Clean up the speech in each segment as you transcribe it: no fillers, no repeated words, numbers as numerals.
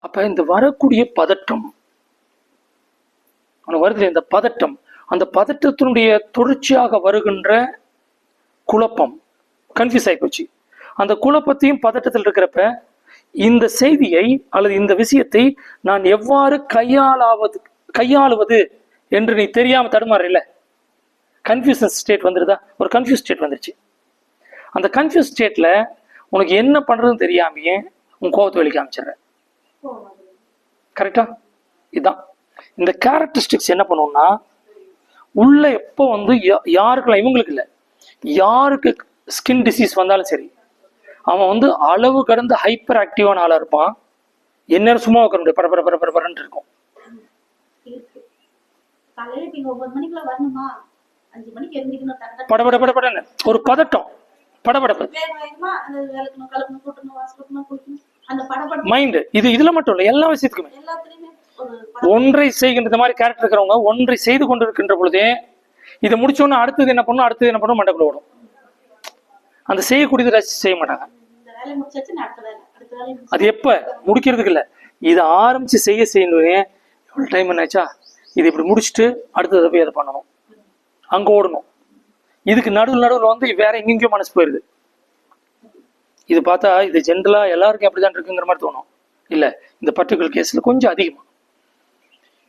அப்ப இந்த வரக்கூடிய பதட்டம், அவனுக்கு வருது இந்த பதட்டம், அந்த பதட்டத்தினுடைய தொடர்ச்சியாக வருகின்ற குழப்பம், கன்ஃபியூஸ் ஆகி போச்சு. அந்த குழப்பத்தையும் பதட்டத்தில் இருக்கிறப்ப இந்த செய்தியை அல்லது இந்த விஷயத்தை நான் எவ்வாறு கையாளுவது என்று நீ தெரியாம தடுமாறல, கன்ஃபியூஷன் ஸ்டேட் வந்துருதா? ஒரு கன்ஃபியூஸ் ஸ்டேட் வந்துருச்சு. அந்த கன்ஃபியூஸ் ஸ்டேட்ல உனக்கு என்ன பண்றதுன்னு தெரியாமையே உன் கோபத்தை வெளிக்க அமைச்சிடுற. கரெக்டா? இதுதான் இந்த கேரக்டரிஸ்டிக்ஸ். என்ன பண்ணுவோம்னா, உள்ள எப்போ வந்து யாருக்கெல்லாம், இவங்களுக்கு இல்லை, யாருக்கு ஸ்கின் டிசீஸ் வந்தாலும் சரி, அவன் வந்து அளவு கடந்து ஹைப்பர் ஆக்டிவான ஆளா இருப்பான். என்ன சும்மா உட்கார முடியாது, பட பட பட பட படன்னு இருக்கும். படபட படபடன்னு ஒரு பதட்டம், படபடப்பு மைண்ட். இதுல மட்டும் இல்ல, எல்லா விஷயத்துக்குமே. ஒன்றை செய்கின்ற மாதிரி கேரக்டர் இருக்கிறவங்க ஒன்றை செய்து கொண்டு இருக்கின்ற பொழுதே இதை முடிச்சோன்னா அடுத்தது என்ன பண்ணும், அடுத்தது என்ன பண்ணும், மண்டக்குள்ள ஓடும். அந்த செய்யக்கூடியது ரசிச்சு செய்ய மாட்டாங்க. அது எப்ப முடிக்கிறதுக்கு இல்ல, இதை ஆரம்பிச்சு செய்யணும். எவ்வளவு டைம் என்னாச்சா, இது இப்படி முடிச்சுட்டு அடுத்ததை போய் அதை பண்ணணும், அங்க ஓடணும். இதுக்கு நடுவில் வந்து வேற எங்கெங்கயோ மனசு போயிருது. இது பார்த்தா இது ஜென்ரலா எல்லாருக்கும் அப்படிதான் இருக்குங்கிற மாதிரி தோணும். இல்ல, இந்த பர்டிகுலர் கேஸ்ல கொஞ்சம் அதிகமா.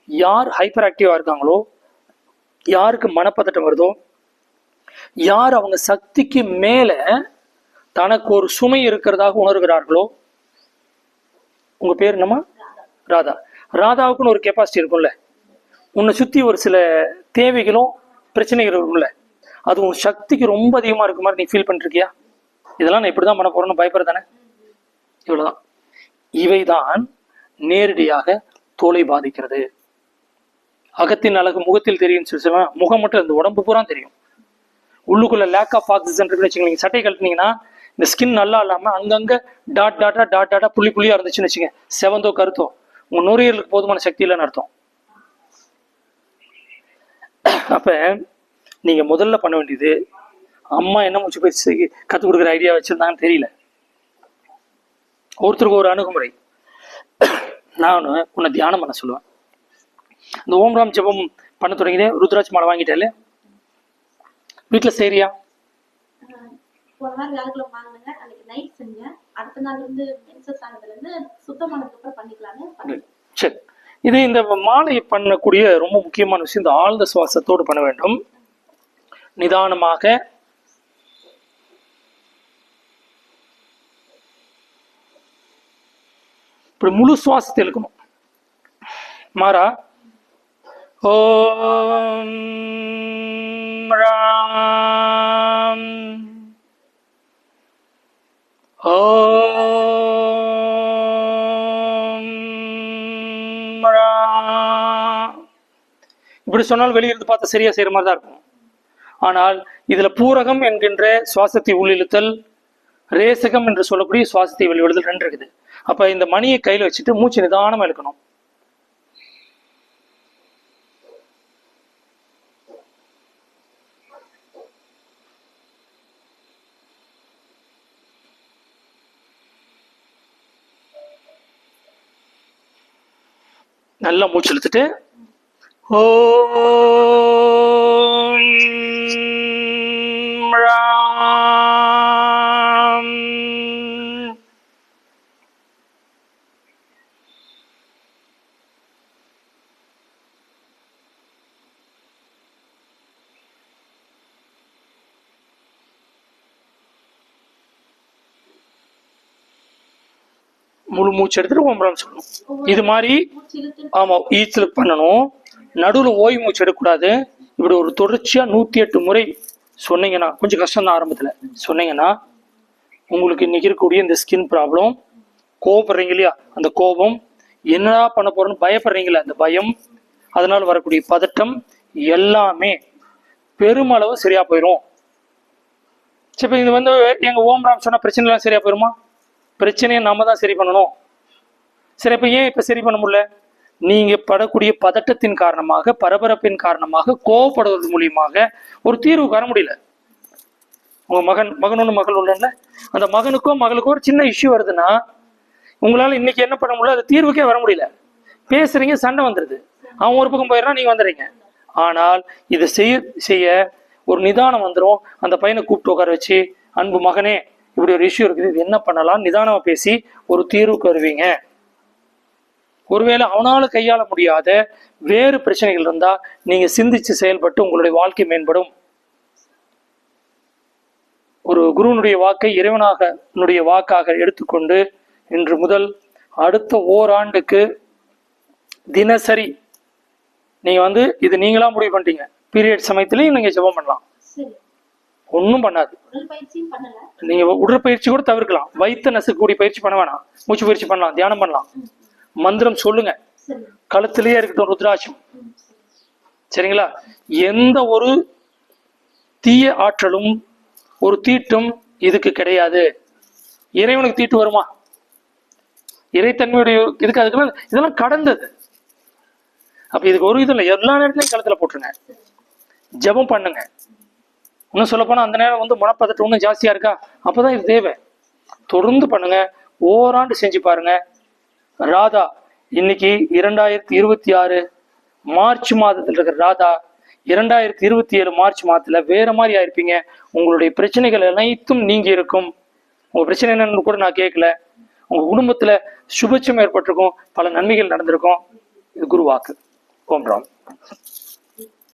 யார் ஹைப்பர் ஆக்டிவா இருக்காங்களோ, யாருக்கு மனப்பதட்டம் வருதோ, யார் அவங்க சக்திக்கு மேல தனக்கு ஒரு சுமை இருக்கிறதாக உணர்கிறார்களோ, உங்க பேர் என்னமா? ராதா. ராதாவுக்குன்னு ஒரு கெப்பாசிட்டி இருக்கும்ல, உன்னை சுத்தி ஒரு சில தேவைகளும் பிரச்சனைகள் இருக்கும்ல, அது உன் சக்திக்கு ரொம்ப அதிகமா இருக்கு மாதிரி நீ ஃபீல் பண்ணிருக்கியா? இதெல்லாம் நான் இப்படிதான் பண்ண போறேன்னு பயப்படுறதானே? இவ்வளவுதான். இவைதான் நேரடியாக தோலை பாதிக்கிறது. அகத்தின் அழகு முகத்தில் தெரியும் சொல்லுவா, முகம் மட்டும் இந்த உடம்பு பூரா தெரியும். உள்ளுக்குள்ள லேக் ஆஃப் ஆக்சிஜன் இருக்குன்னு வச்சுக்கோங்க. சட்டை கழட்டினீங்கன்னா இந்த ஸ்கின் நல்லா இல்லாம அங்கங்க டாட்டா புள்ளி புள்ளியா இருந்துச்சுன்னு வச்சுங்க, செவந்தோ கருத்தோ, உங்க நுரையீரலுக்கு போதுமான சக்தி இல்லைன்னு அர்த்தம். அப்ப நீங்க முதல்ல பண்ண வேண்டியது, அம்மா என்ன மூச்சு பயிற்சி கற்றுக் கொடுக்குற ஐடியா வச்சிருந்தாங்கன்னு தெரியல, ஒருத்தருக்கு ஒரு அணுகுமுறை. நான் உன்னை தியானம் பண்ண சொல்லுவேன். இந்த ஓம் ராம் ஜபம் பண்ண தொடங்கினே, ருத்ராட்சி மாலை வாங்கிட்டாலே வீட்டுல சரியா? சரி. இது இந்த மாலை பண்ணக்கூடிய ரொம்ப முக்கியமான விஷயம், இந்த ஆழ்ந்த சுவாசத்தோடு பண்ண வேண்டும். நிதானமாக இப்படி முழு சுவாசத்தை இழுக்கணும். மாறா ஓம் ராம் ஓம் ராம். இப்படி சொன்னால் வெளியிருந்து பார்த்தா சரியா செய்யற மாதிரி தான் இருக்கும். ஆனால் இதுல பூரகம் என்கின்ற சுவாசத்தை உள்ளிழுத்தல், ரேசகம் என்று சொல்லக்கூடிய சுவாசத்தை வெளிவிடுதல் ரெண்டு இருக்குது. அப்ப இந்த மணியை கையில வச்சுட்டு மூச்சு நிதானமா இழுக்கணும். நல்லா மூச்சு இழுத்துட்டு ஓம் ராம் முழு மூச்சு எடுத்துட்டு ஓம் ராம் சொல்லணும். இது மாதிரி ஆமா ஈச்சல் பண்ணணும். நடுவில் ஓய்வு மூச்சு எடுக்கக்கூடாது. இப்படி ஒரு தொடர்ச்சியா 108 முறை சொன்னீங்கன்னா, கொஞ்சம் கஷ்டம் தான் ஆரம்பத்துல சொன்னீங்கன்னா, உங்களுக்கு இன்னைக்கு இருக்கக்கூடிய இந்த ஸ்கின் ப்ராப்ளம், கோபப்படுறீங்க இல்லையா, அந்த கோபம், என்னடா பண்ண போறோம்னு பயப்படுறீங்களா, அந்த பயம், அதனால வரக்கூடிய பதட்டம் எல்லாமே பெருமளவு சரியா போயிடும். சரி, இது வந்து எங்க ஓம் ராம் சொன்னா பிரச்சனை எல்லாம் சரியா போயிருமா? பிரச்சனையை நாம தான் சரி பண்ணணும். சரி, இப்ப ஏன் இப்ப சரி பண்ண முடியல? நீங்க படக்கூடிய பதட்டத்தின் காரணமாக, பரபரப்பின் காரணமாக, கோவப்படுவது மூலியமாக ஒரு தீர்வு காண முடியல. உங்க மகன் ஒண்ணு மகள் ஒண்ணுல, அந்த மகனுக்கோ மகளுக்கோ ஒரு சின்ன இஷ்யூ வருதுன்னா, உங்களால இன்னைக்கு என்ன பண்ண முடியல, அது தீர்வுக்கே வர முடியல. பேசுறீங்க, சண்டை வந்துடுது. அவன் ஒரு பக்கம் போயிடறான், நீங்க வந்துடுறீங்க. ஆனால் இதை செய்ய செய்ய ஒரு நிதானம் வந்துடும். அந்த பையனை கூப்பிட்டு உட்கார வச்சு, அன்பு மகனே, இப்படி ஒரு இஷ்யூ இருக்குது, இது என்ன பண்ணலாம், நிதானமா பேசி ஒரு தீர்வுக்கு வருவீங்க. ஒருவேளை அவனால கையாள முடியாத வேறு பிரச்சனைகள் இருந்தா நீங்க சிந்திச்சு செயல்பட்டு உங்களுடைய வாழ்க்கை மேம்படும். ஒரு குருவனுடைய வாக்கை இறைவனாக வாக்காக எடுத்துக்கொண்டு இன்று முதல் அடுத்த ஓராண்டுக்கு தினசரி நீங்க இது நீங்களா முடிவு பண்ணிட்டீங்க. பீரியட் சமயத்திலையும் நீங்க ஜெபம் பண்ணலாம், ஒன்றும் பண்ணாது. நீங்க உடற்பயிற்சி கூட தவிர்க்கலாம். வயிற்று நசுக்கக்கூடிய பயிற்சி பண்ண வேணாம், மூச்சு பயிற்சி பண்ணலாம், தியானம் பண்ணலாம், மந்திரம் சொல்லுங்க, கழுத்திலேயே இருக்கட்டும் ருத்ராட்சம். சரிங்களா? எந்த ஒரு தீய ஆற்றலும் ஒரு தீட்டும் இதுக்கு கிடையாது. இறைவனுக்கு தீட்டு வருமா? இறைத்தன்மையுடைய இதுக்கு அதுக்கு இதெல்லாம் கடந்தது. அப்ப இதுக்கு ஒரு இது இல்லை. எல்லா நேரத்திலையும் கழுத்துல போட்டுருங்க, ஜெபம் பண்ணுங்க. இன்னும் சொல்ல போனா அந்த நேரம் மனப்பதட்டம் இன்னும் ஜாஸ்தியா இருக்கா, அப்பதான் இது தேவை. தொடர்ந்து பண்ணுங்க, ஓராண்டு செஞ்சு பாருங்க. ராதா இன்னைக்கு 2026 மார்ச் மாதத்துல இருக்கிற ராதா 2027 மார்ச் மாதத்துல வேற மாதிரி ஆயிருப்பீங்க. உங்களுடைய பிரச்சனைகள் அனைத்தும் நீங்கி இருக்கும். உங்க பிரச்சனை என்னன்னு கூட நான் கேட்கல. உங்க குடும்பத்துல சுபட்சம் ஏற்பட்டிருக்கும், பல நன்மைகள் நடந்திருக்கும். இது குரு வாக்கு. ஓம் ராம்.